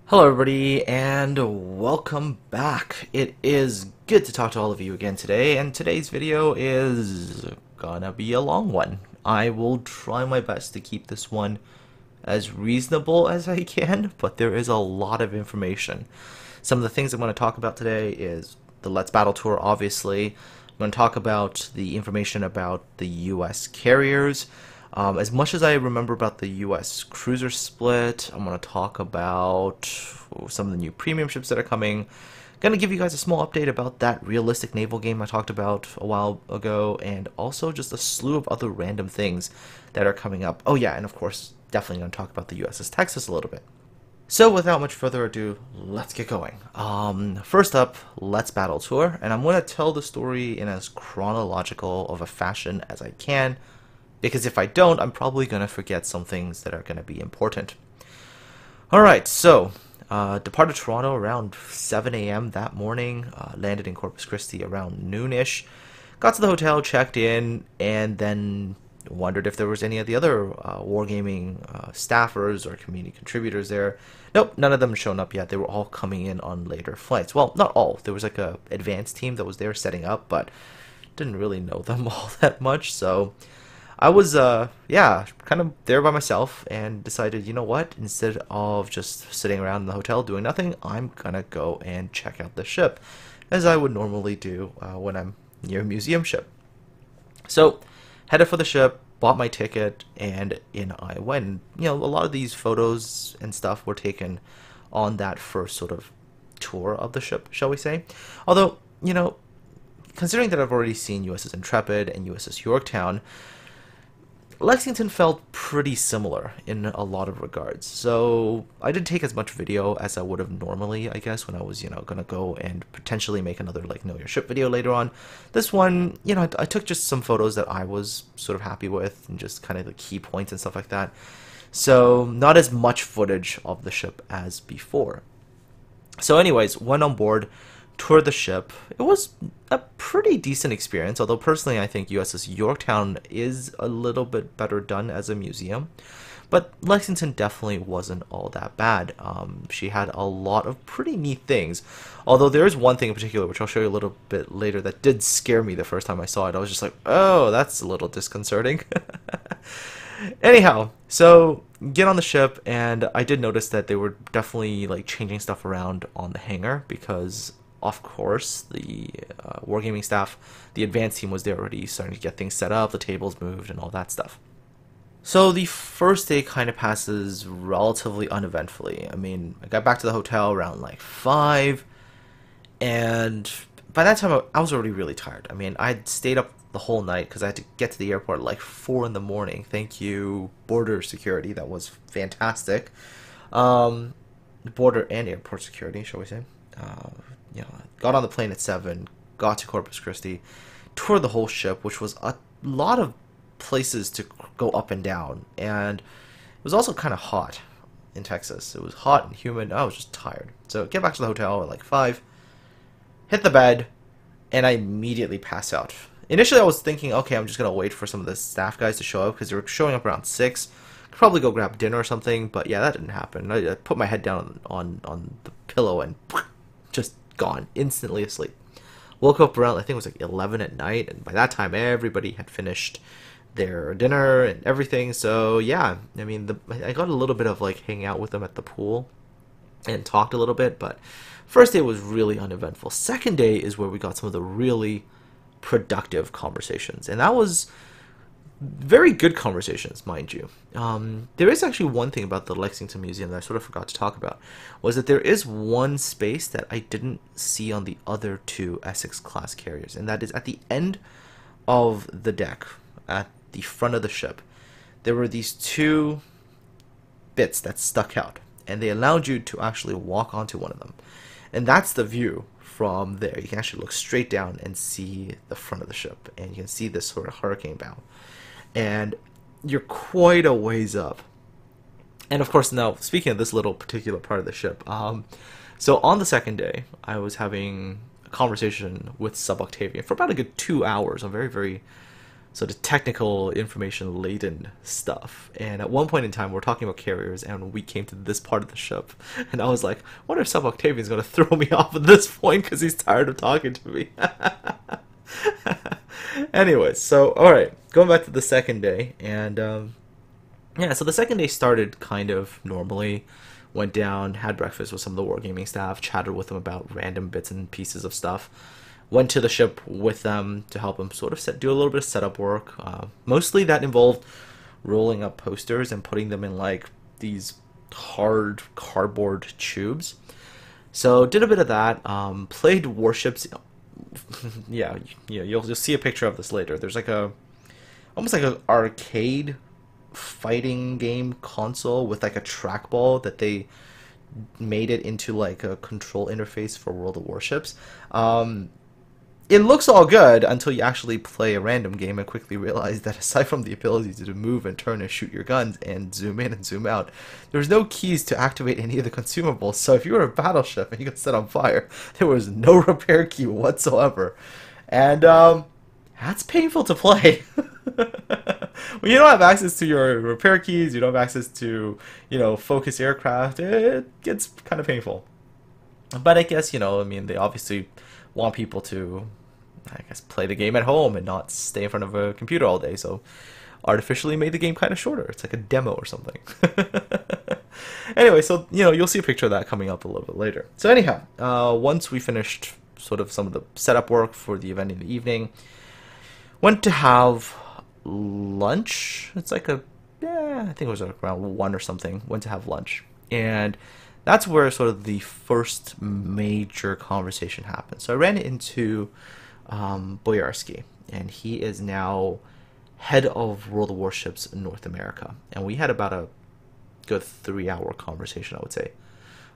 Hello everybody and welcome back. It is good to talk to all of you again today, and today's video is gonna be a long one. I will try my best to keep this one as reasonable as I can, but there is a lot of information. Some of the things I'm going to talk about today is the Let's Battle tour, obviously. I'm going to talk about the information about the US carriers. As much as I remember about the US cruiser split, I'm going to talk about some of the new premium ships that are coming. Going to give you guys a small update about that realistic naval game I talked about a while ago, and also just a slew of other random things that are coming up. Oh yeah, and of course, definitely going to talk about the USS Texas a little bit. So without much further ado, let's get going. First up, Let's Battle Tour, and I'm going to tell the story in as chronological of a fashion as I can, because if I don't, I'm probably going to forget some things that are going to be important. Alright, so, departed Toronto around 7 a.m. that morning, landed in Corpus Christi around noonish, got to the hotel, checked in, and then wondered if there was any of the other Wargaming staffers or community contributors there. Nope, none of them had shown up yet. They were all coming in on later flights. Well, not all. There was like a advanced team that was there setting up, but didn't really know them all that much, so I was, yeah, kind of there by myself and decided, you know what, instead of just sitting around in the hotel doing nothing, I'm gonna go and check out the ship, as I would normally do when I'm near a museum ship. So, headed for the ship, bought my ticket, and in I went. You know, a lot of these photos and stuff were taken on that first sort of tour of the ship, shall we say. Although, you know, considering that I've already seen USS Intrepid and USS Yorktown, Lexington felt pretty similar in a lot of regards, so I didn't take as much video as I would have normally, I guess, when I was, you know, gonna go and potentially make another, like, Know Your Ship video later on. This one, you know, I took just some photos that I was sort of happy with, and just kind of the key points and stuff like that, so not as much footage of the ship as before. So anyways, went on board, toured the ship. It was a pretty decent experience, although personally I think USS Yorktown is a little bit better done as a museum. But Lexington definitely wasn't all that bad. She had a lot of pretty neat things. Although there is one thing in particular, which I'll show you a little bit later, that did scare me the first time I saw it. I was just like, oh, that's a little disconcerting. Anyhow, so get on the ship, and I did notice that they were definitely like changing stuff around on the hangar, because of course, the Wargaming staff, the advanced team was there already starting to get things set up, the tables moved, and all that stuff. So the first day kind of passes relatively uneventfully. I mean, I got back to the hotel around like 5, and by that time I was already really tired. I mean, I'd stayed up the whole night because I had to get to the airport at like 4 in the morning. Thank you, border security. That was fantastic. Border and airport security, shall we say. You know, got on the plane at 7, got to Corpus Christi, toured the whole ship, which was a lot of places to go up and down, and it was also kind of hot in Texas. It was hot and humid. I was just tired. So get back to the hotel at like 5, hit the bed, and I immediately passed out. Initially I was thinking, okay, I'm just going to wait for some of the staff guys to show up, because they were showing up around 6. Could probably go grab dinner or something, but yeah, that didn't happen. I put my head down on the pillow and just gone, instantly asleep. Woke up around, I think it was like 11 at night, and by that time everybody had finished their dinner and everything. So yeah, I mean, I got a little bit of like hanging out with them at the pool and talked a little bit, but first day was really uneventful. Second day is where we got some of the really productive conversations, and that was very good conversations, mind you. There is actually one thing about the Lexington Museum that I sort of forgot to talk about, was that there is one space that I didn't see on the other 2 Essex class carriers, and that is at the end of the deck, at the front of the ship. There were these 2 bits that stuck out, and they allowed you to actually walk onto one of them, and that's the view from there. You can actually look straight down and see the front of the ship, and you can see this sort of hurricane bow. And you're quite a ways up. And of course, now, speaking of this little particular part of the ship, so on the second day, I was having a conversation with Sub Octavian for about a good 2 hours on very, very sort of technical information laden stuff. And at one point in time, we're talking about carriers, and we came to this part of the ship, and I was like, I wonder if Sub Octavian's going to throw me off at this point because he's tired of talking to me. Anyways, so alright, going back to the second day, and yeah, so the second day started kind of normally. Went down, had breakfast with some of the Wargaming staff, chatted with them about random bits and pieces of stuff. Went to the ship with them to help them sort of do a little bit of setup work. Mostly that involved rolling up posters and putting them in like these hard cardboard tubes. So did a bit of that. Played warships. Yeah, you'll see a picture of this later. There's like almost like an arcade fighting game console with like a trackball that they made it into like a control interface for World of Warships. It looks all good until you actually play a random game and quickly realize that aside from the ability to move and turn and shoot your guns and zoom in and zoom out, there's no keys to activate any of the consumables. So if you were a battleship and you got set on fire, there was no repair key whatsoever. And that's painful to play. When you don't have access to your repair keys, you don't have access to, focus aircraft, it gets kind of painful. But I guess, I mean, they obviously want people to, I guess, play the game at home and not stay in front of a computer all day, so artificially made the game kind of shorter. It's like a demo or something. Anyway, so, you'll see a picture of that coming up a little bit later. So anyhow, once we finished sort of some of the setup work for the event in the evening, went to have lunch. It's like I think it was around 1 or something. Went to have lunch. And that's where sort of the first major conversation happened. So I ran into Boyarsky, and he is now head of World of Warships in North America. And we had about a good 3-hour conversation, I would say.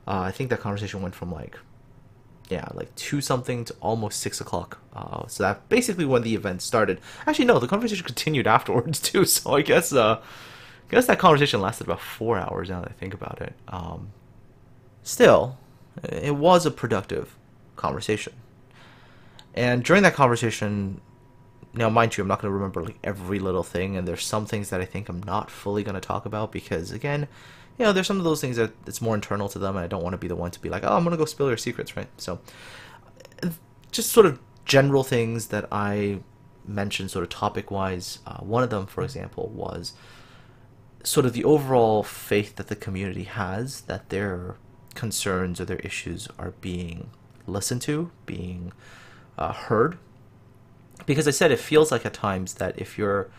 I think that conversation went from like 2 something to almost 6 o'clock. So that basically when the event started. Actually, no, the conversation continued afterwards too. So I guess that conversation lasted about 4 hours now that I think about it. Still, it was a productive conversation. And during that conversation, now mind you, I'm not going to remember like every little thing, and there's some things that I think I'm not fully going to talk about because, again, there's some of those things that it's more internal to them, and I don't want to be the one to be like, oh, I'm going to go spill your secrets, right? So, just sort of general things that I mentioned sort of topic-wise. One of them, for example, was sort of the overall faith that the community has that their concerns or their issues are being listened to, being heard. Because I said it feels like at times that if you're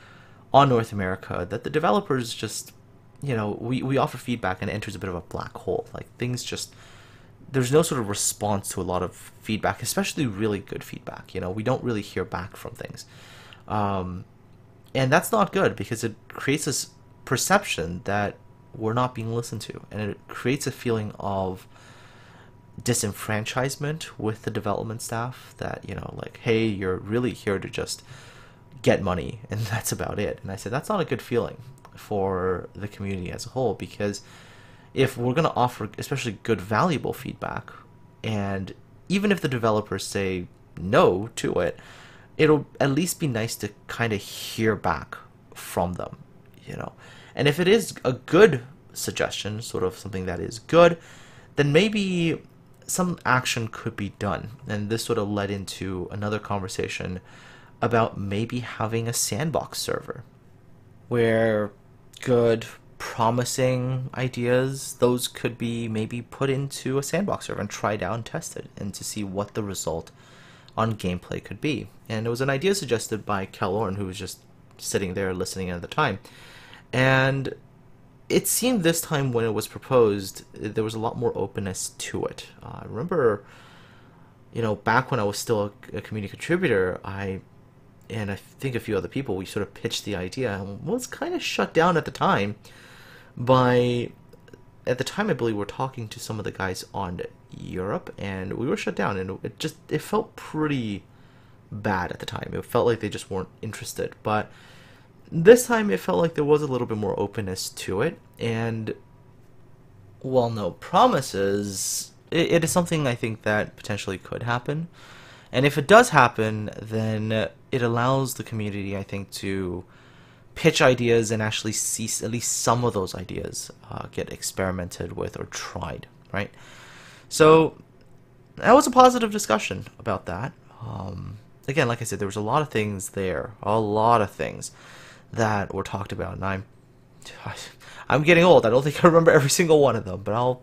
on North America, that the developers just, we offer feedback and it enters a bit of a black hole. Like things just, there's no sort of response to a lot of feedback, especially really good feedback. We don't really hear back from things. And that's not good because it creates this perception that we're not being listened to, and it creates a feeling of disenfranchisement with the development staff that, like, hey, you're really here to just get money and that's about it. And I said that's not a good feeling for the community as a whole, because if we're going to offer especially good valuable feedback, and even if the developers say no to it, it'll at least be nice to kind of hear back from them, and if it is a good suggestion, sort of something that is good, then maybe some action could be done. And this sort of led into another conversation about maybe having a sandbox server where good, promising ideas, those could be maybe put into a sandbox server and tried out and tested, and to see what the result on gameplay could be. And it was an idea suggested by Cal Orn, who was just sitting there listening in at the time. And it seemed this time when it was proposed, there was a lot more openness to it. I remember, back when I was still a community contributor, and I think a few other people, we sort of pitched the idea and was kind of shut down at the time by, at the time I believe we were talking to some of the guys on Europe, and we were shut down, and it felt pretty bad at the time. It felt like they just weren't interested, but this time it felt like there was a little bit more openness to it, and while no promises, it is something I think that potentially could happen. And if it does happen, then it allows the community, I think, to pitch ideas and actually see at least some of those ideas get experimented with or tried, right? So that was a positive discussion about that. Again, like I said, there was a lot of things there, a lot of things that were talked about, and I'm getting old. I don't think I remember every single one of them, but I'll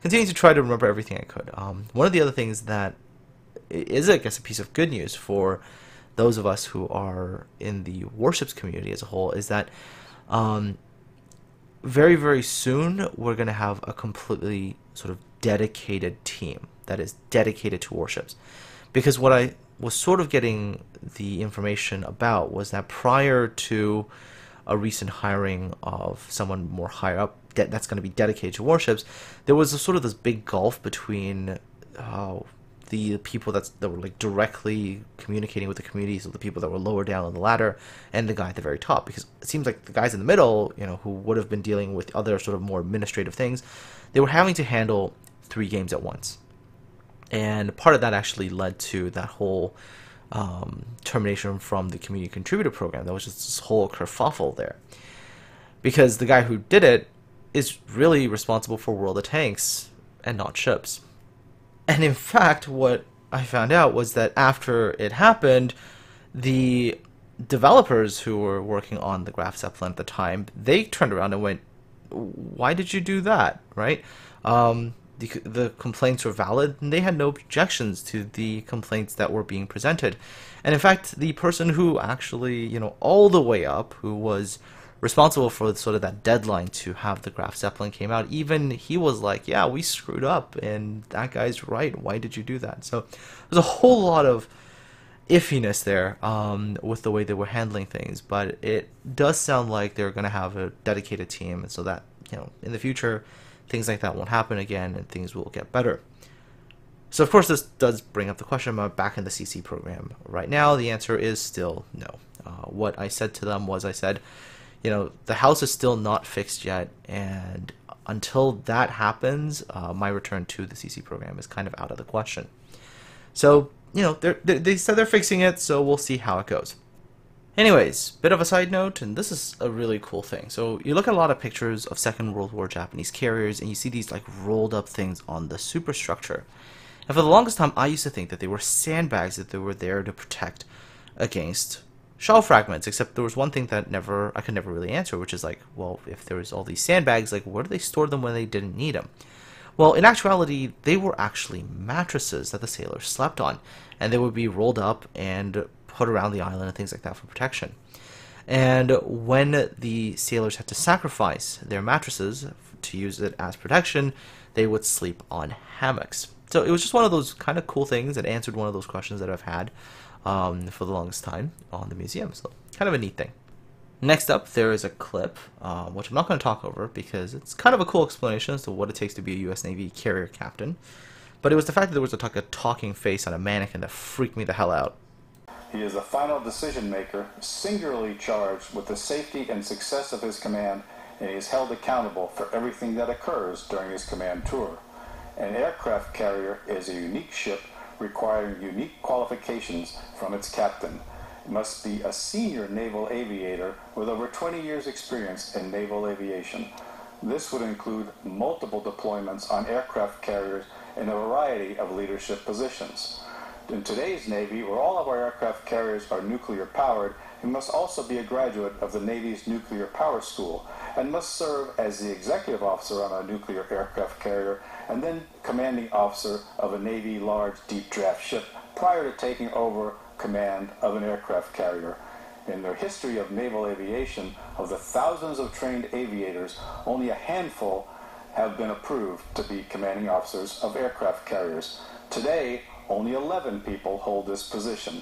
continue to try to remember everything I could. One of the other things that is, I guess, a piece of good news for those of us who are in the warships community as a whole is that very, very soon we're going to have a completely sort of dedicated team that is dedicated to warships. Because what I was sort of getting the information about was that prior to a recent hiring of someone more higher up that's going to be dedicated to warships, there was sort of this big gulf between the people that were like directly communicating with the community, so the people that were lower down on the ladder, and the guy at the very top. Because it seems like the guys in the middle, who would have been dealing with other sort of more administrative things, they were having to handle 3 games at once. And part of that actually led to that whole termination from the community contributor program. There was just this whole kerfuffle there. Because the guy who did it is really responsible for World of Tanks and not ships. And in fact, what I found out was that after it happened, the developers who were working on the Graf Zeppelin at the time, they turned around and went, "Why did you do that?" Right? The complaints were valid, and they had no objections to the complaints that were being presented. And in fact, the person who actually, all the way up, who was responsible for sort of that deadline to have the Graf Zeppelin came out, even he was like, "Yeah, we screwed up, and that guy's right. Why did you do that?" So there's a whole lot of iffiness there with the way they were handling things, but it does sound like they're going to have a dedicated team, and so that, in the future, things like that won't happen again, and things will get better. So of course this does bring up the question about back in the CC program. Right now the answer is still no. What I said to them was, I said, the house is still not fixed yet, and until that happens, my return to the CC program is kind of out of the question. So, they said they're fixing it, so we'll see how it goes. Anyways, bit of a side note, and this is a really cool thing. So you look at a lot of pictures of Second World War Japanese carriers, and you see these like rolled up things on the superstructure. And for the longest time, I used to think that they were sandbags, that they were there to protect against shell fragments. Except there was one thing that I could never really answer, which is like, well, if there was all these sandbags, like where do they store them when they didn't need them? Well, in actuality, they were actually mattresses that the sailors slept on, and they would be rolled up and put around the island and things like that for protection. And when the sailors had to sacrifice their mattresses to use it as protection, they would sleep on hammocks. So it was just one of those kind of cool things that answered one of those questions that I've had for the longest time on the museum. So kind of a neat thing. Next up, there is a clip, which I'm not going to talk over because it's kind of a cool explanation as to what it takes to be a U.S. Navy carrier captain. But it was the fact that there was a talking face on a mannequin that freaked me the hell out. He is the final decision maker, singularly charged with the safety and success of his command, and he is held accountable for everything that occurs during his command tour. An aircraft carrier is a unique ship requiring unique qualifications from its captain. It must be a senior naval aviator with over 20 years' experience in naval aviation. This would include multiple deployments on aircraft carriers in a variety of leadership positions. In today's Navy, where all of our aircraft carriers are nuclear powered, he must also be a graduate of the Navy's Nuclear Power School and must serve as the executive officer on a nuclear aircraft carrier and then commanding officer of a Navy large deep draft ship prior to taking over command of an aircraft carrier. In their history of naval aviation, of the thousands of trained aviators, only a handful have been approved to be commanding officers of aircraft carriers. Today, only 11 people hold this position.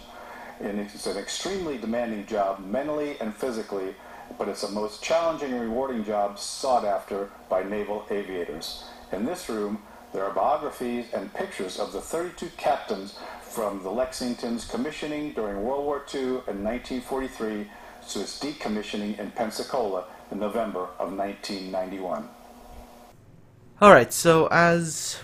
And it's an extremely demanding job mentally and physically, but it's the most challenging and rewarding job sought after by naval aviators. In this room, there are biographies and pictures of the 32 captains from the Lexington's commissioning during World War II in 1943 to its decommissioning in Pensacola in November of 1991. Alright, so as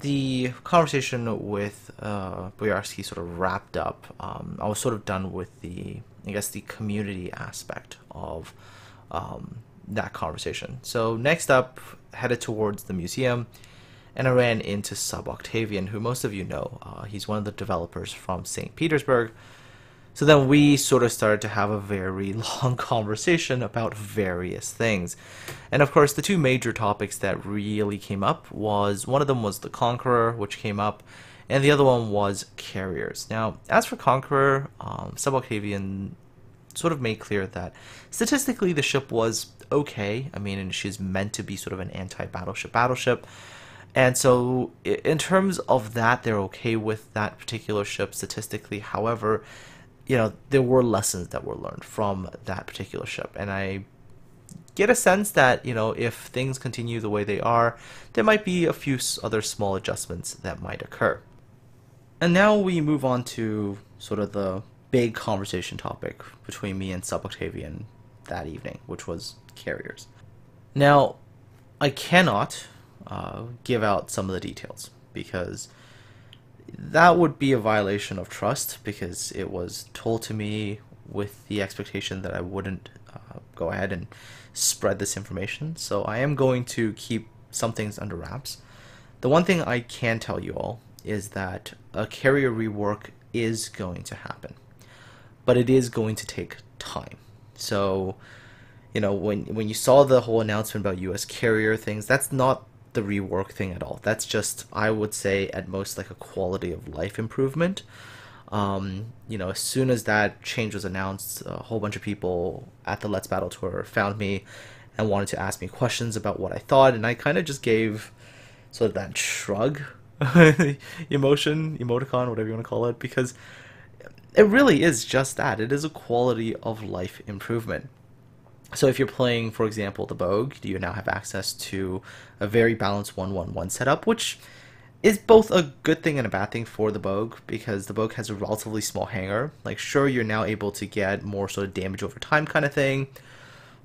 the conversation with Boyarsky sort of wrapped up, I was sort of done with the, I guess, the community aspect of that conversation. So next up, headed towards the museum, and I ran into Sub Octavian, who most of you know. He's one of the developers from St. Petersburg. So then we sort of started to have a very long conversation about various things. And of course, the two major topics that really came up was, one of them was the Conqueror, which came up, and the other one was carriers. Now, as for Conqueror, Sub Octavian sort of made clear that statistically the ship was okay. I mean, and she's meant to be sort of an anti-battleship. And so in terms of that, they're okay with that particular ship statistically. However, you know, there were lessons that were learned from that particular ship. And I get a sense that, you know, if things continue the way they are, there might be a few other small adjustments that might occur. And now we move on to sort of the big conversation topic between me and Sub Octavian that evening, which was carriers. Now, I cannot give out some of the details because that would be a violation of trust, because it was told to me with the expectation that I wouldn't go ahead and spread this information. So I am going to keep some things under wraps. The one thing I can tell you all is that a carrier rework is going to happen, but it is going to take time. So, you know, when you saw the whole announcement about US carrier things, that's not the rework thing at all. That's just, I would say, at most like a quality of life improvement. You know, as soon as that change was announced, a whole bunch of people at the Let's Battle tour found me and wanted to ask me questions about what I thought, and I kind of just gave sort of that shrug emoticon, whatever you want to call it, because it really is just that. It is a quality of life improvement. So if you're playing, for example, the Bogue, you now have access to a very balanced 1-1-1 setup, which is both a good thing and a bad thing for the Bogue, because the Bogue has a relatively small hangar. Like, sure, you're now able to get more sort of damage over time kind of thing,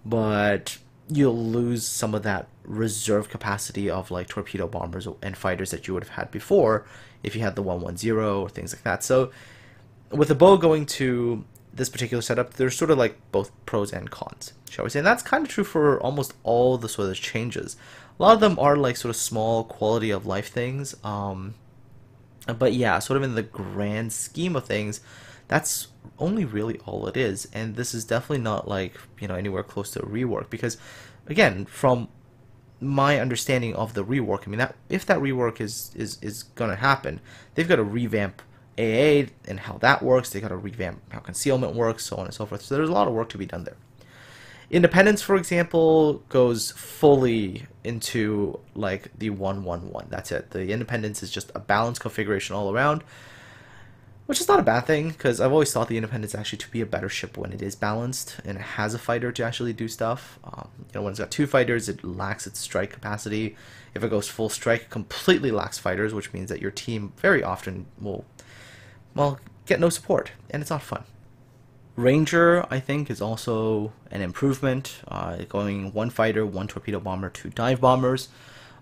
but you'll lose some of that reserve capacity of like torpedo bombers and fighters that you would have had before if you had the 1-1-0 or things like that. So with the Bogue going to this particular setup, there's sort of like both pros and cons, shall we say. And that's kind of true for almost all the sort of changes. A lot of them are like sort of small quality of life things. But yeah, sort of in the grand scheme of things, that's only really all it is. And this is definitely not like, you know, anywhere close to a rework, because again, from my understanding of the rework, I mean, that if that rework is going to happen, they've got to revamp AA and how that works. They got to revamp how concealment works, so on and so forth. So there's a lot of work to be done there. Independence, for example, goes fully into like the 1-1-1. That's it. The Independence is just a balanced configuration all around, which is not a bad thing, because I've always thought the Independence actually to be a better ship when it is balanced and it has a fighter to actually do stuff. You know, when it's got two fighters, it lacks its strike capacity. If it goes full strike, it completely lacks fighters, which means that your team very often will, well, get no support, and it's not fun. Ranger, I think, is also an improvement, going one fighter, one torpedo bomber, two dive bombers.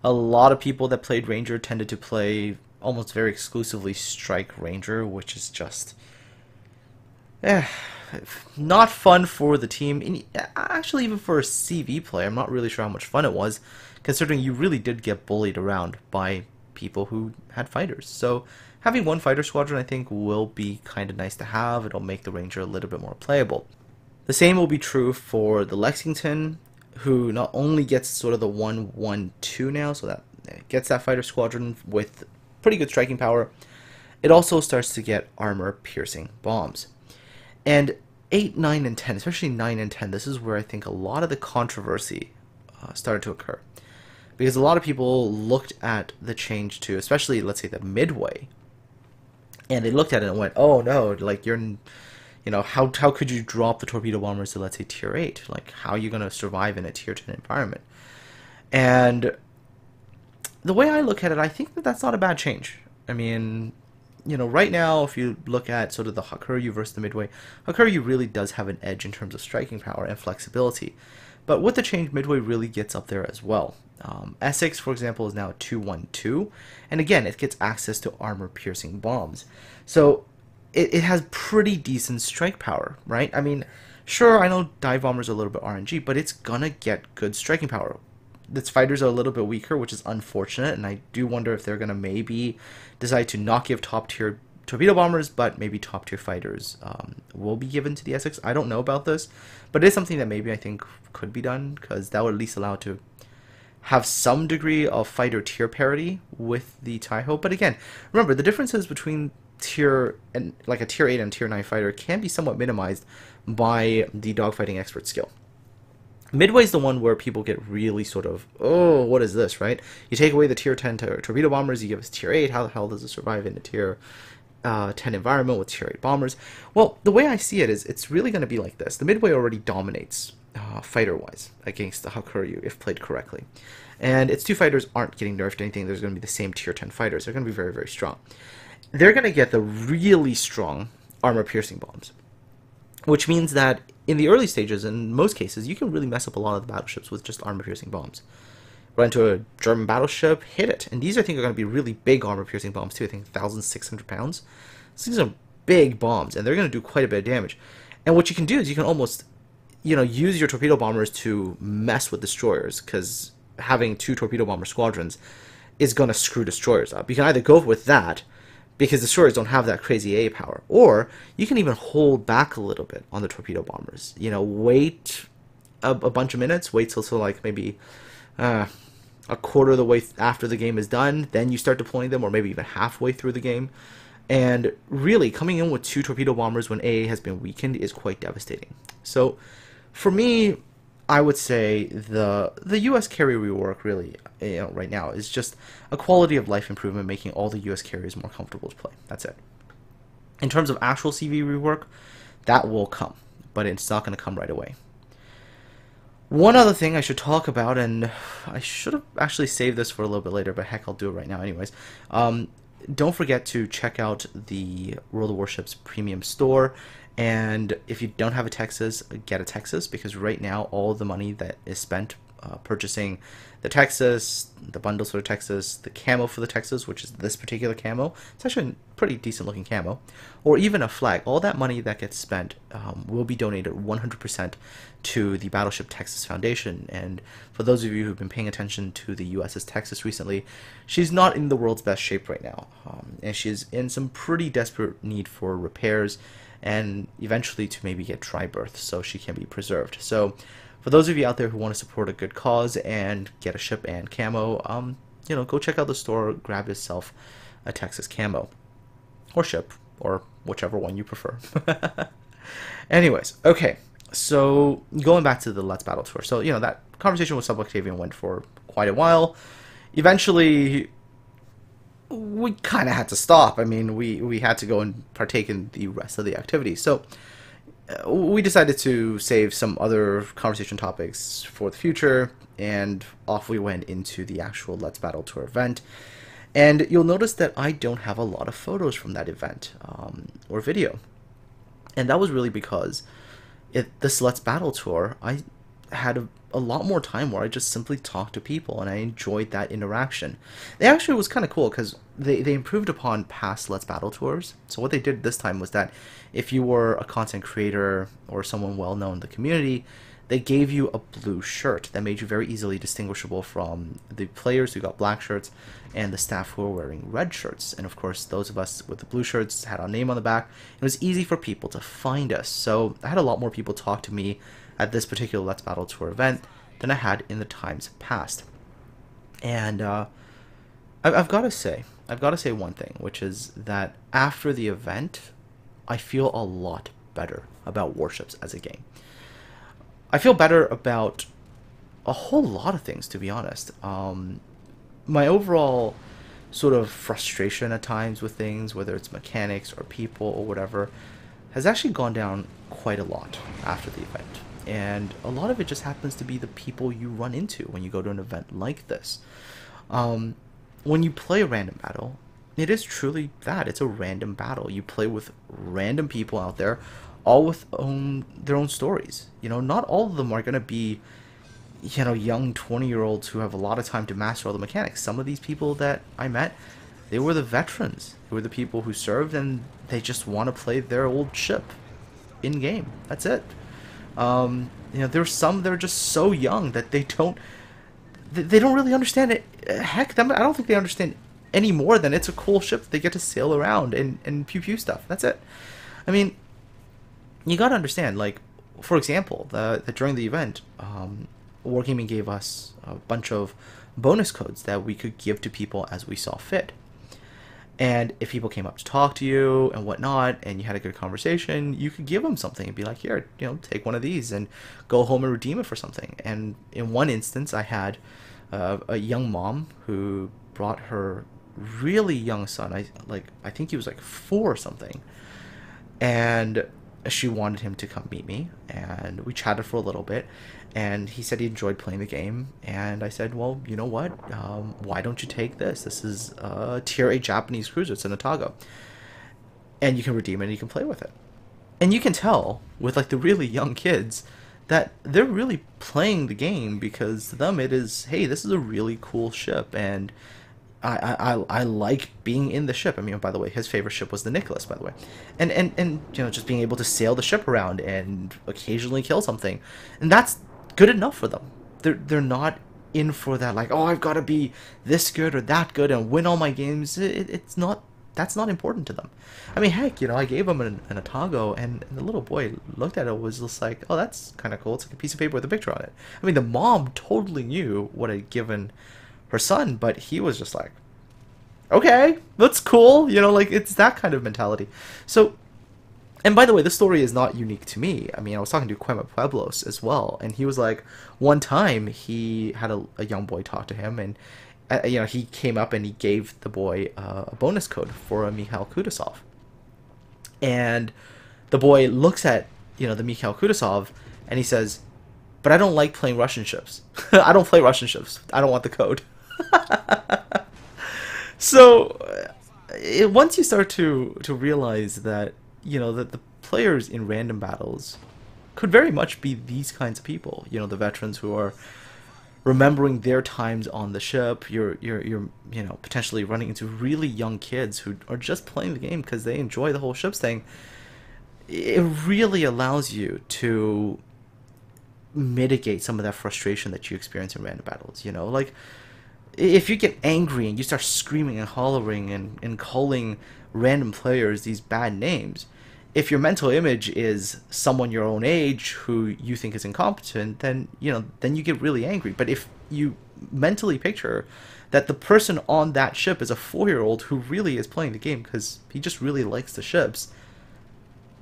A lot of people that played Ranger tended to play almost very exclusively Strike Ranger, which is just not fun for the team. And actually, even for a CV player, I'm not really sure how much fun it was, considering you really did get bullied around by people who had fighters. So having one fighter squadron, I think, will be kind of nice to have. It'll make the Ranger a little bit more playable. The same will be true for the Lexington, who not only gets sort of the 1-1-2 now, so that it gets that fighter squadron with pretty good striking power, it also starts to get armor-piercing bombs. And 8, 9, and 10, especially 9 and 10, this is where I think a lot of the controversy started to occur. Because a lot of people looked at the change to, especially, let's say, the Midway, and they looked at it and went, oh no, like, you're, you know, how could you drop the torpedo bombers to, let's say, tier 8? Like, how are you going to survive in a tier 10 environment? And the way I look at it, I think that that's not a bad change. I mean, you know, right now, if you look at sort of the Hakuryu versus the Midway, Hakuryu really does have an edge in terms of striking power and flexibility. But with the change, Midway really gets up there as well. Essex, for example, is now 212, and again, it gets access to armor-piercing bombs. So it has pretty decent strike power, right? I mean, sure, I know dive bombers are a little bit RNG, but it's gonna get good striking power. Its fighters are a little bit weaker, which is unfortunate, and I do wonder if they're gonna maybe decide to not give top-tier torpedo bombers, but maybe top-tier fighters will be given to the Essex. I don't know about this, but it is something that maybe I think could be done, because that would at least allow it to have some degree of fighter tier parity with the Taiho. But again, remember, the differences between tier and like a tier 8 and tier 9 fighter can be somewhat minimized by the dogfighting expert skill. Midway is the one where people get really sort of, oh, what is this, right? You take away the tier 10 torpedo bombers, you give us tier 8, how the hell does it survive in a tier 10 environment with tier 8 bombers? Well, the way I see it is it's really going to be like this. The Midway already dominates fighter-wise against the Hakuryu if played correctly. And its two fighters aren't getting nerfed anything. There's going to be the same tier 10 fighters. They're going to be very, very strong. They're going to get the really strong armor-piercing bombs, which means that in the early stages, in most cases, you can really mess up a lot of the battleships with just armor-piercing bombs. Run into a German battleship, hit it. And these, I think, are going to be really big armor-piercing bombs, too. I think 1,600 pounds. So these are big bombs, and they're going to do quite a bit of damage. And what you can do is you can almost, use your torpedo bombers to mess with destroyers, because having two torpedo bomber squadrons is going to screw destroyers up. You can either go with that, because destroyers don't have that crazy A power, or you can even hold back a little bit on the torpedo bombers. Wait a bunch of minutes, wait till like maybe a quarter of the way after the game is done, then you start deploying them, or maybe even halfway through the game. And really, coming in with two torpedo bombers when AA has been weakened is quite devastating. So, for me, I would say the U.S. carrier rework really, right now is just a quality of life improvement, making all the U.S. carriers more comfortable to play. That's it. In terms of actual CV rework, that will come, but it's not going to come right away. One other thing I should talk about, and I should have actually saved this for a little bit later, but heck, I'll do it right now anyways. Don't forget to check out the World of Warships premium store. And if you don't have a Texas, get a Texas, because right now all the money that is spent purchasing the Texas, the bundles for the Texas, the camo for the Texas, which is this particular camo, it's actually a pretty decent looking camo, or even a flag, all that money that gets spent will be donated 100% to the Battleship Texas Foundation. And for those of you who've been paying attention to the USS Texas recently, she's not in the world's best shape right now, and she's in some pretty desperate need for repairs, and eventually to maybe get dry berth so she can be preserved. So for those of you out there who want to support a good cause and get a ship and camo, go check out the store, grab yourself a Texas camo, or ship, or whichever one you prefer. Anyways, okay, so going back to the Let's Battle tour. So, that conversation with Sub Octavian went for quite a while. Eventually, we kind of had to stop. I mean, we had to go and partake in the rest of the activity. So we decided to save some other conversation topics for the future, and off we went into the actual Let's Battle Tour event. And you'll notice that I don't have a lot of photos from that event or video. And that was really because this Let's Battle Tour, I had a lot more time where I just simply talked to people, and I enjoyed that interaction. It actually was kind of cool because they improved upon past Let's Battle tours. So what they did this time was that if you were a content creator or someone well known in the community, they gave you a blue shirt that made you very easily distinguishable from the players who got black shirts and the staff who were wearing red shirts. And of course, those of us with the blue shirts had our name on the back. It was easy for people to find us. So I had a lot more people talk to me at this particular Let's Battle Tour event than I had in the times past. And I've got to say one thing, which is that after the event, I feel a lot better about Warships as a game. I feel better about a whole lot of things, to be honest. My overall sort of frustration at times with things, whether it's mechanics or people or whatever, has actually gone down quite a lot after the event. And a lot of it just happens to be the people you run into when you go to an event like this. When you play a random battle, it is truly that. It's a random battle. You play with random people out there, all with their own stories. Not all of them are going to be young 20-year-olds who have a lot of time to master all the mechanics. Some of these people that I met, they were the veterans. They were the people who served, and they just want to play their old ship in game. That's it. There's some that are just so young that they don't really understand it. Heck, I don't think they understand any more than it's a cool ship that they get to sail around and pew pew stuff. That's it. I mean, you gotta understand, like, for example, during the event, Wargaming gave us a bunch of bonus codes that we could give to people as we saw fit. And if people came up to talk to you and whatnot, and you had a good conversation, you could give them something and be like, here, take one of these and go home and redeem it for something. And in one instance, I had a young mom who brought her really young son. I think he was like 4 or something. And she wanted him to come meet me, and we chatted for a little bit, and he said he enjoyed playing the game, and I said, well, you know what, why don't you take this? This is a tier 8 Japanese cruiser. It's an Otago, and you can redeem it and you can play with it. And you can tell with like the really young kids that they're really playing the game because to them it is, hey, this is a really cool ship, and I like being in the ship. I mean, by the way, his favorite ship was the Nicholas, by the way. And just being able to sail the ship around and occasionally kill something. And that's good enough for them. They're not in for that, like, oh, I've got to be this good or that good and win all my games. That's not important to them. I mean, heck, I gave him an Otago, and the little boy looked at it, was just like, oh, that's kind of cool. It's like a piece of paper with a picture on it. I mean, the mom totally knew what I'd given her son, but he was just like, okay, that's cool, like, it's that kind of mentality. So, and by the way, this story is not unique to me. I mean, I was talking to Quema Pueblos as well, and he was like, one time he had a young boy talk to him, and he came up and he gave the boy a bonus code for a Mikhail Kutuzov, and the boy looks at the Mikhail Kutuzov and he says, but I don't like playing Russian ships. I don't play Russian ships. I don't want the code. So once you start to realize that that the players in random battles could very much be these kinds of people, the veterans who are remembering their times on the ship, you're potentially running into really young kids who are just playing the game because they enjoy the whole ships thing. It really allows you to mitigate some of that frustration that you experience in random battles. Like, if you get angry and you start screaming and hollering and calling random players these bad names, if your mental image is someone your own age who you think is incompetent, then you get really angry. But if you mentally picture that the person on that ship is a 4-year-old who really is playing the game because he just really likes the ships,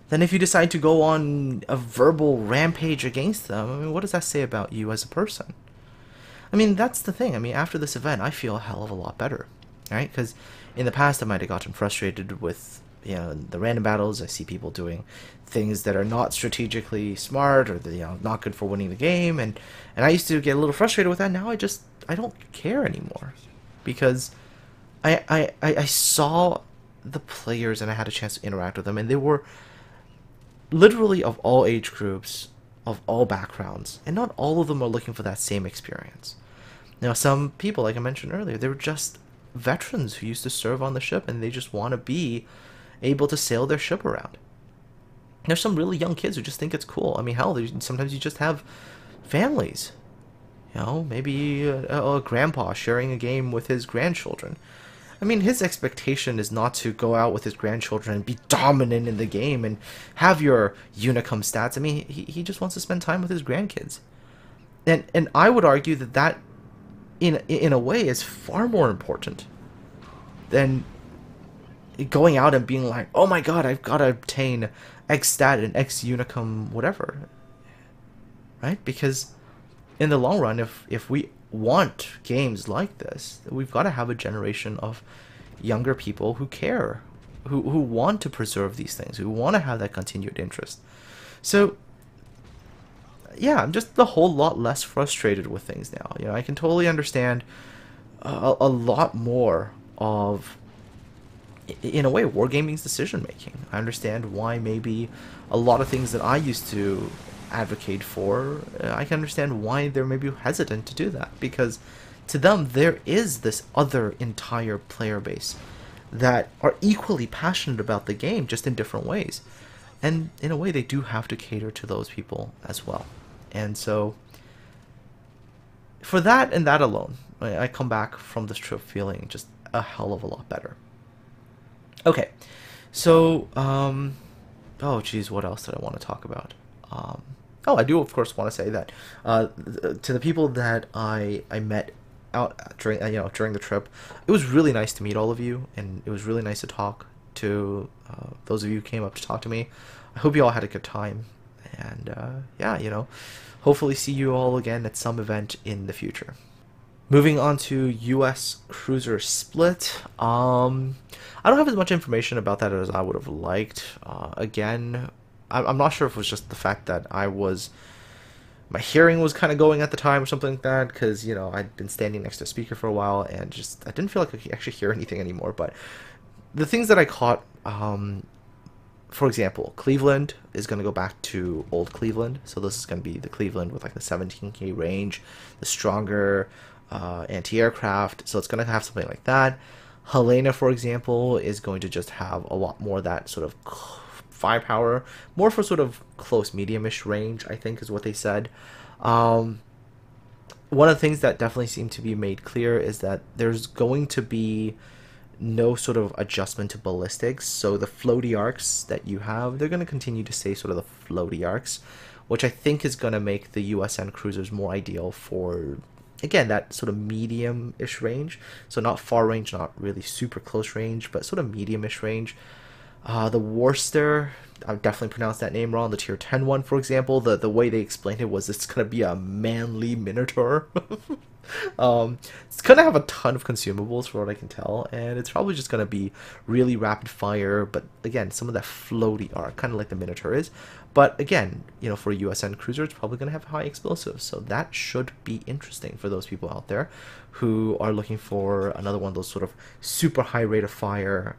then if you decide to go on a verbal rampage against them, I mean, what does that say about you as a person? I mean, that's the thing. I mean, after this event, I feel a hell of a lot better, right? Because in the past, I might have gotten frustrated with, the random battles. I see people doing things that are not strategically smart, or not good for winning the game, and I used to get a little frustrated with that. Now I don't care anymore, because I saw the players and I had a chance to interact with them, and they were literally of all age groups, of all backgrounds, and not all of them are looking for that same experience. Now, some people, like I mentioned earlier, they were just veterans who used to serve on the ship, and they just want to be able to sail their ship around. There's some really young kids who just think it's cool. I mean, hell, sometimes you just have families. Maybe a grandpa sharing a game with his grandchildren. I mean, his expectation is not to go out with his grandchildren and be dominant in the game and have your Unicum stats. I mean, he just wants to spend time with his grandkids. And I would argue that in a way is far more important than going out and being like, oh my god, I've got to obtain X stat and X Unicum whatever. Right? Because in the long run, if we want games like this, we've got to have a generation of younger people who care, who want to preserve these things, who want to have that continued interest. So yeah, I'm just a whole lot less frustrated with things now. I can totally understand a lot more of, in a way, Wargaming's decision making. I understand why maybe a lot of things that I used to advocate for, I can understand why they're maybe hesitant to do that, because to them there is this other entire player base that are equally passionate about the game, just in different ways. And in a way, they do have to cater to those people as well. And so, for that and that alone, I come back from this trip feeling just a hell of a lot better. Okay, so, oh geez, what else did I want to talk about? Oh, I do of course want to say that to the people that I met out during during the trip, it was really nice to meet all of you, and it was really nice to talk to those of you who came up to talk to me. I hope you all had a good time, and yeah, hopefully see you all again at some event in the future. Moving on to U.S. Cruiser Split. I don't have as much information about that as I would have liked. Again, I'm not sure if it was just the fact that my hearing was kind of going at the time or something like that, because, I'd been standing next to a speaker for a while, and just, I didn't feel like I could actually hear anything anymore. But the things that I caught, for example, Cleveland is going to go back to old Cleveland. So this is going to be the Cleveland with like the 17K range, the stronger anti-aircraft. So it's going to have something like that. Helena, for example, is going to just have a lot more of that sort of firepower, more for sort of close medium-ish range, I think is what they said. One of the things that definitely seemed to be made clear is that there's going to be no sort of adjustment to ballistics. So the floaty arcs that you have, they're going to continue to stay sort of the floaty arcs, which I think is going to make the USN cruisers more ideal for, again, that sort of medium-ish range. So not far range, not really super close range, but sort of medium-ish range. The Worcester, I definitely pronounced that name wrong. The tier 10 one, for example, the way they explained it was it's going to be a manly Minotaur. It's going to have a ton of consumables, for what I can tell, and it's probably just going to be really rapid fire, but again, some of that floaty arc, kind of like the Minotaur is. But again, for a USN cruiser, it's probably going to have high explosives, so that should be interesting for those people out there who are looking for another one of those sort of super high rate of fire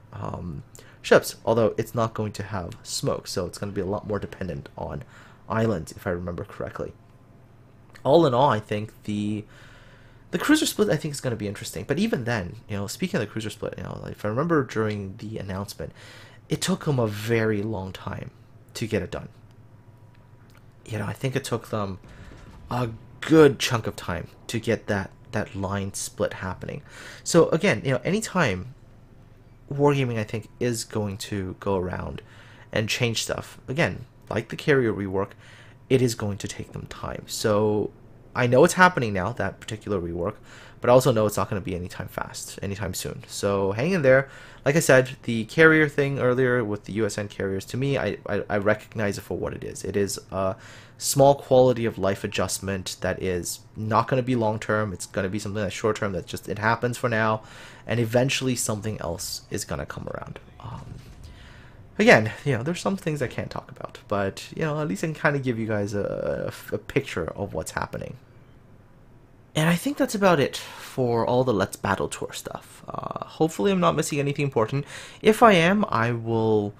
ships, although it's not going to have smoke, so it's going to be a lot more dependent on islands, if I remember correctly. All in all, I think the cruiser split, I think, is going to be interesting. But even then, speaking of the cruiser split, if I remember during the announcement, it took them a very long time to get it done. I think it took them a good chunk of time to get that line split happening. So again, anytime Wargaming, I think, is going to go around and change stuff, again, like the carrier rework, it is going to take them time. So I know it's happening now, that particular rework, but I also know it's not going to be anytime soon. So hang in there. Like I said, the carrier thing earlier with the USN carriers, to me, I recognize it for what it is. It is a small quality of life adjustment that is not going to be long term. It's going to be something that's short term, that just, it happens for now, and eventually something else is going to come around. Again, there's some things I can't talk about, but at least I can kind of give you guys a picture of what's happening. And I think that's about it for all the Let's Battle Tour stuff. Hopefully I'm not missing anything important. If I am, I will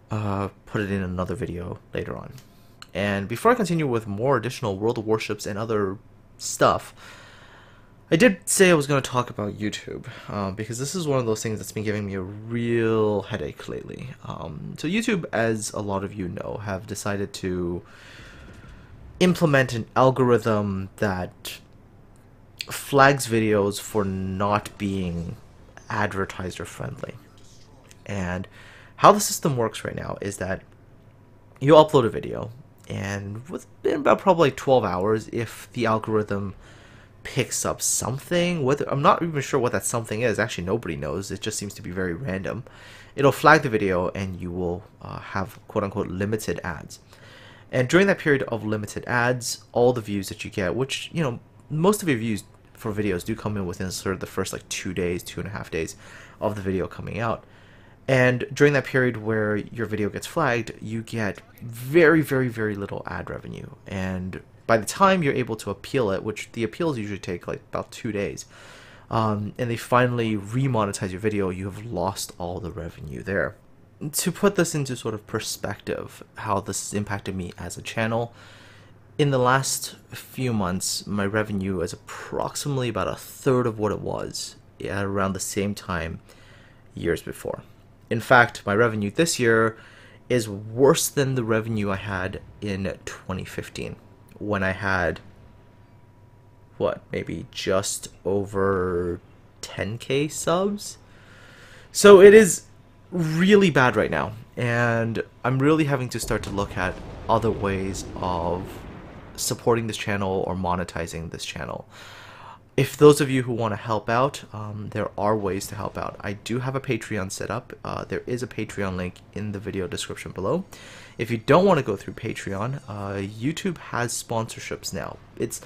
put it in another video later on. And before I continue with more additional World of Warships and other stuff, I did say I was going to talk about YouTube, because this is one of those things that's been giving me a real headache lately. So YouTube, as a lot of you know, have decided to implement an algorithm that flags videos for not being advertiser friendly. And how the system works right now is that you upload a video, and within about probably 12 hours, if the algorithm picks up something, whether, I'm not even sure what that something is, actually nobody knows, it just seems to be very random, it'll flag the video and you will have quote-unquote limited ads. And during that period of limited ads, all the views that you get, which, most of your views for videos do come in within sort of the first like 2 days, 2.5 days of the video coming out. And during that period where your video gets flagged, you get very, very, very little ad revenue. And by the time you're able to appeal it, which the appeals usually take like about 2 days, and they finally remonetize your video, you have lost all the revenue there. To put this into sort of perspective, how this has impacted me as a channel, in the last few months, my revenue is approximately about a third of what it was at around the same time years before. In fact, my revenue this year is worse than the revenue I had in 2015 when I had, what, maybe just over 10K subs? So it is really bad right now, and I'm really having to start to look at other ways of supporting this channel or monetizing this channel. If those of you who want to help out, there are ways to help out. I do have a Patreon set up. There is a Patreon link in the video description below. If you don't want to go through Patreon, YouTube has sponsorships now. It's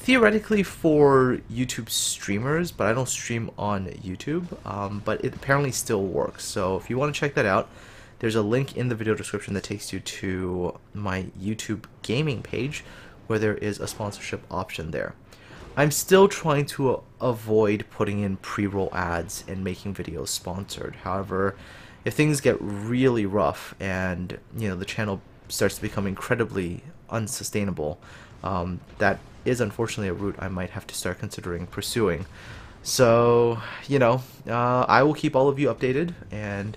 theoretically for YouTube streamers, but I don't stream on YouTube, but it apparently still works. So if you want to check that out, there's a link in the video description that takes you to my YouTube gaming page where there is a sponsorship option there. I'm still trying to avoid putting in pre-roll ads and making videos sponsored. However, if things get really rough and the channel starts to become incredibly unsustainable, that is unfortunately a route I might have to start considering pursuing. So, I will keep all of you updated, and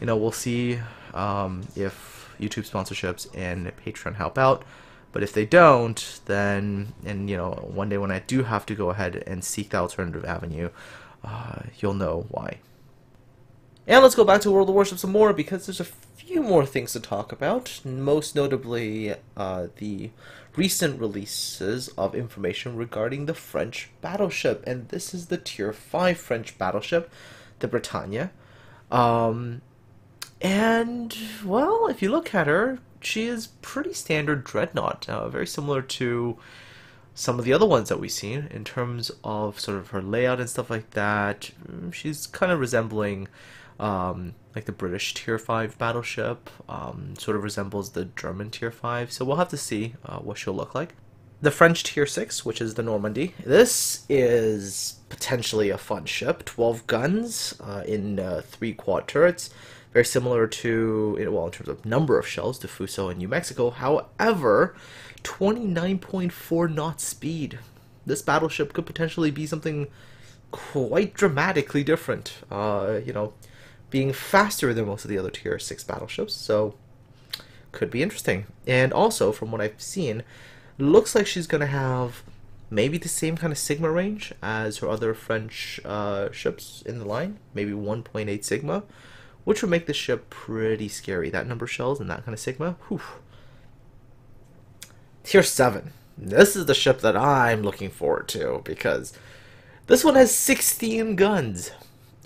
we'll see if YouTube sponsorships and Patreon help out. But if they don't, then, and one day when I do have to go ahead and seek the alternative avenue, you'll know why. And let's go back to World of Warship some more, because there's a few more things to talk about, most notably the recent releases of information regarding the French battleship, and this is the Tier 5 French battleship, the Britannia. And, well, if you look at her, she is pretty standard dreadnought, very similar to some of the other ones that we've seen in terms of sort of her layout and stuff like that. She's kind of resembling like the British Tier 5 battleship, sort of resembles the German Tier 5, so we'll have to see what she'll look like. The French Tier 6, which is the Normandy. This is potentially a fun ship. 12 guns in 3 quad turrets. Very similar to, well, in terms of number of shells, to Fuso in New Mexico. However, 29.4 knot speed. This battleship could potentially be something quite dramatically different. Being faster than most of the other Tier 6 battleships, so could be interesting. And also, from what I've seen, looks like she's going to have maybe the same kind of Sigma range as her other French ships in the line, maybe 1.8 Sigma, which would make this ship pretty scary. That number of shells and that kind of Sigma, whew. Tier 7. This is the ship that I'm looking forward to, because this one has 16 guns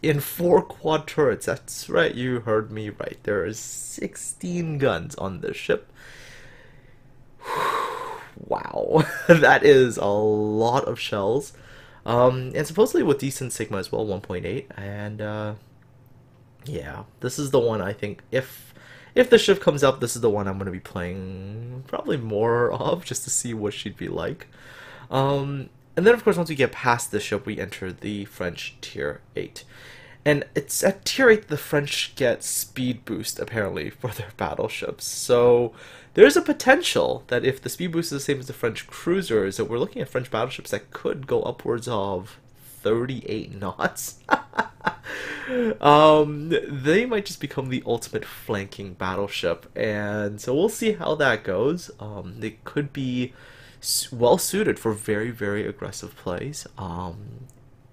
in 4 quad turrets. That's right, you heard me right. There is 16 guns on this ship. Wow, that is a lot of shells. And supposedly with decent Sigma as well, 1.8. And yeah, this is the one I think, if the ship comes up, this is the one I'm going to be playing probably more of, just to see what she'd be like. And then, of course, once we get past this ship, we enter the French Tier 8. And it's at Tier 8 the French get speed boost, apparently, for their battleships. So there's a potential that if the speed boost is the same as the French cruisers, that we're looking at French battleships that could go upwards of 38 knots. They might just become the ultimate flanking battleship, and so we'll see how that goes. They could be well suited for very, very aggressive plays,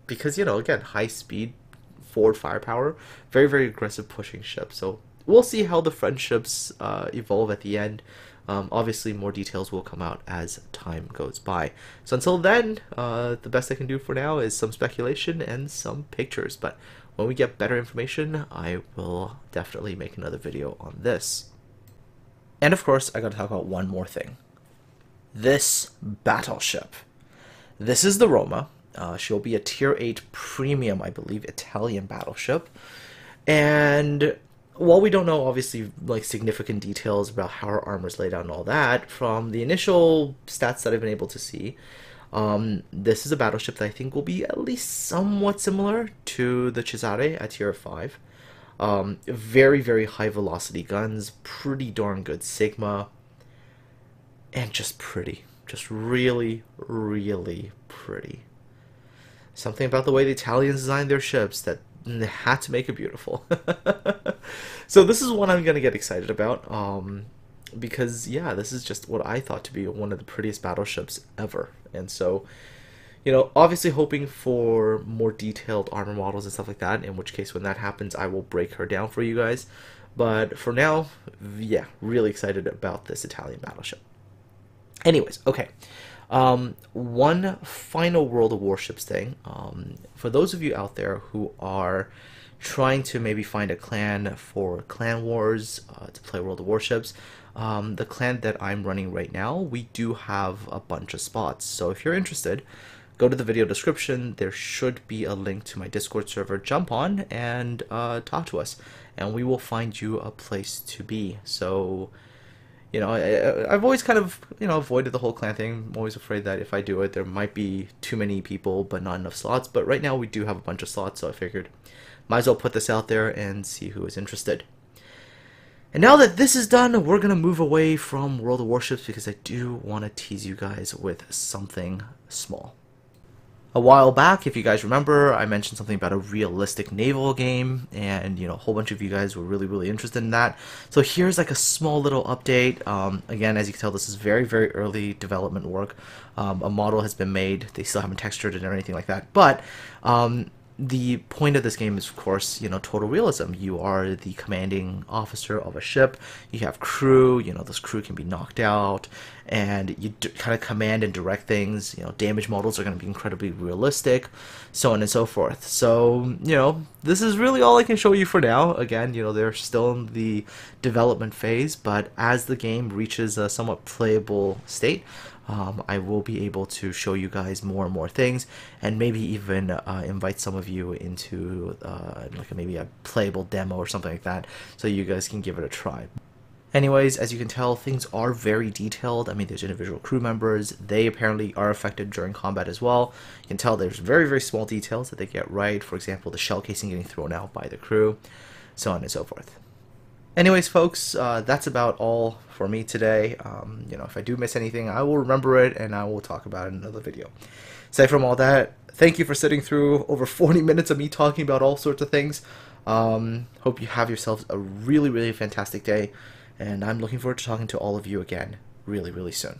because again, high speed, forward firepower, very, very aggressive pushing ship. So we'll see how the French ships evolve at the end. Obviously, more details will come out as time goes by. So until then, the best I can do for now is some speculation and some pictures. But when we get better information, I will definitely make another video on this. And of course, I gotta talk about one more thing. This battleship. This is the Roma. She'll be a Tier 8 premium, I believe, Italian battleship. And while we don't know, obviously, like significant details about how her armor's laid out and all that, from the initial stats that I've been able to see, this is a battleship that I think will be at least somewhat similar to the Cesare at Tier 5. Very, very high velocity guns, pretty darn good Sigma. and just pretty. Just really, really pretty. Something about the way the Italians designed their ships that they had to make it beautiful. So this is one I'm going to get excited about, because, yeah, this is just what I thought to be one of the prettiest battleships ever. And so, you know, obviously hoping for more detailed armor models and stuff like that, in which case when that happens, I will break her down for you guys. But for now, yeah, really excited about this Italian battleship. Anyways, okay. One final World of Warships thing. For those of you out there who are trying to maybe find a clan for Clan Wars to play World of Warships, the clan that I'm running right now, we do have a bunch of spots. So if you're interested, go to the video description. There should be a link to my Discord server. Jump on and talk to us, and we will find you a place to be. So, you know, I've always kind of, you know, avoided the whole clan thing. I'm always afraid that if I do it, there might be too many people, but not enough slots. But right now we do have a bunch of slots, so I figured might as well put this out there and see who is interested. And now that this is done, we're going to move away from World of Warships because I do want to tease you guys with something small. A while back, if you guys remember, I mentioned something about a realistic naval game, and, you know, a whole bunch of you guys were really, really interested in that. So here's like a small little update. Again, as you can tell, this is very, very early development work. A model has been made. They still haven't textured it or anything like that. But the point of this game is, of course, you know, total realism. You are the commanding officer of a ship. You have crew. You know, this crew can be knocked out, and you kind of command and direct things. You know, damage models are going to be incredibly realistic, so on and so forth. So, you know, this is really all I can show you for now. Again, you know, they're still in the development phase, but as the game reaches a somewhat playable state, I will be able to show you guys more and more things, and maybe even invite some of you into like maybe a playable demo or something like that, so you guys can give it a try. Anyways, as you can tell, things are very detailed. I mean, there's individual crew members. They apparently are affected during combat as well. You can tell there's very, very small details that they get right. For example, the shell casing getting thrown out by the crew, so on and so forth. Anyways, folks, that's about all for me today. You know, if I do miss anything, I will remember it and I will talk about it in another video. Aside from all that, thank you for sitting through over 40 minutes of me talking about all sorts of things. Hope you have yourselves a really, really fantastic day, and I'm looking forward to talking to all of you again really, really soon.